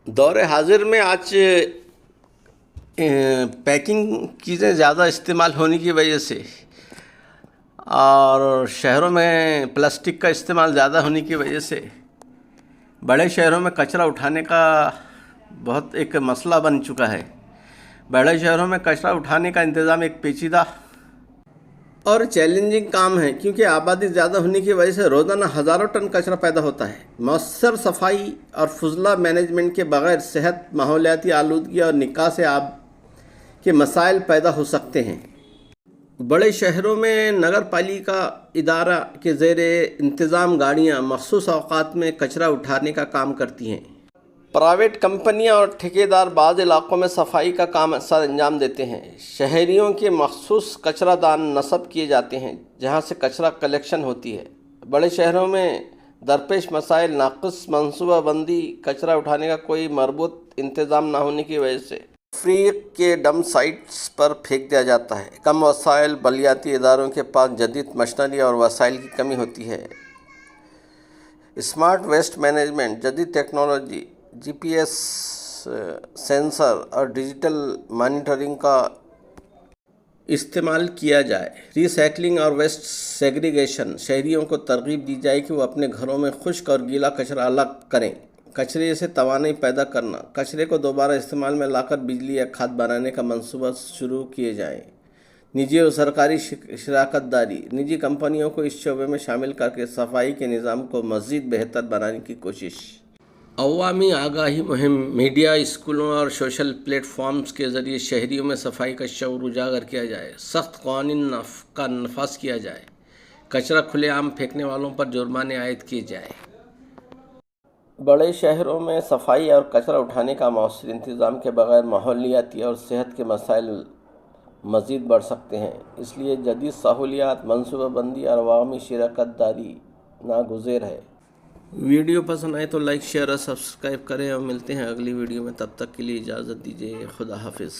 دور حاضر میں آج پیکنگ چیزیں زیادہ استعمال ہونے کی وجہ سے اور شہروں میں پلاسٹک کا استعمال زیادہ ہونے کی وجہ سے بڑے شہروں میں کچرا اٹھانے کا بہت ایک مسئلہ بن چکا ہے۔ بڑے شہروں میں کچرا اٹھانے کا انتظام ایک پیچیدہ اور چیلنجنگ کام ہے، کیونکہ آبادی زیادہ ہونے کی وجہ سے روزانہ ہزاروں ٹن کچرا پیدا ہوتا ہے۔ مؤثر صفائی اور فضلہ مینجمنٹ کے بغیر صحت، ماحولیاتی آلودگی اور نکاس آب کے مسائل پیدا ہو سکتے ہیں۔ بڑے شہروں میں نگر پالیکا ادارہ کے زیر انتظام گاڑیاں مخصوص اوقات میں کچرا اٹھانے کا کام کرتی ہیں۔ پرائیویٹ کمپنیاں اور ٹھیکیدار بعض علاقوں میں صفائی کا کام سر انجام دیتے ہیں۔ شہریوں کے مخصوص کچرا دان نصب کیے جاتے ہیں جہاں سے کچرا کلیکشن ہوتی ہے۔ بڑے شہروں میں درپیش مسائل ناقص منصوبہ بندی، کچرا اٹھانے کا کوئی مربوط انتظام نہ ہونے کی وجہ سے تفریق کے ڈمپ سائٹس پر پھینک دیا جاتا ہے۔ کم وسائل بلدیاتی اداروں کے پاس جدید مشینری اور وسائل کی کمی ہوتی ہے۔ اسمارٹ ویسٹ مینجمنٹ، جدید ٹیکنالوجی، جی پی ایس سینسر اور ڈیجیٹل مانیٹرنگ کا استعمال کیا جائے۔ ری سائیکلنگ اور ویسٹ سیگریگیشن، شہریوں کو ترغیب دی جائے کہ وہ اپنے گھروں میں خشک اور گیلا کچرا الگ کریں۔ کچرے سے توانائی پیدا کرنا، کچرے کو دوبارہ استعمال میں لا کر بجلی یا کھاد بنانے کا منصوبہ شروع کیے جائیں۔ نجی اور سرکاری شراکت داری، نجی کمپنیوں کو اس شعبے میں شامل کر کے صفائی کے نظام کو مزید بہتر بنانے کی کوشش۔ عوامی آگاہی مہم، میڈیا، اسکولوں اور سوشل پلیٹ فارمز کے ذریعے شہریوں میں صفائی کا شعور اجاگر کیا جائے۔ سخت قوانین کا نفاذ کیا جائے۔ کچرا کھلے عام پھینکنے والوں پر جرمانے عائد کیے جائے۔ بڑے شہروں میں صفائی اور کچرا اٹھانے کا مؤثر انتظام کے بغیر ماحولیاتی اور صحت کے مسائل مزید بڑھ سکتے ہیں۔ اس لیے جدید سہولیات، منصوبہ بندی اور عوامی شراکت داری ناگزیر ہے۔ ویڈیو پسند آئے تو لائک، شیئر اور سبسکرائب کریں، اور ملتے ہیں اگلی ویڈیو میں۔ تب تک کے لیے اجازت دیجیے۔ خدا حافظ۔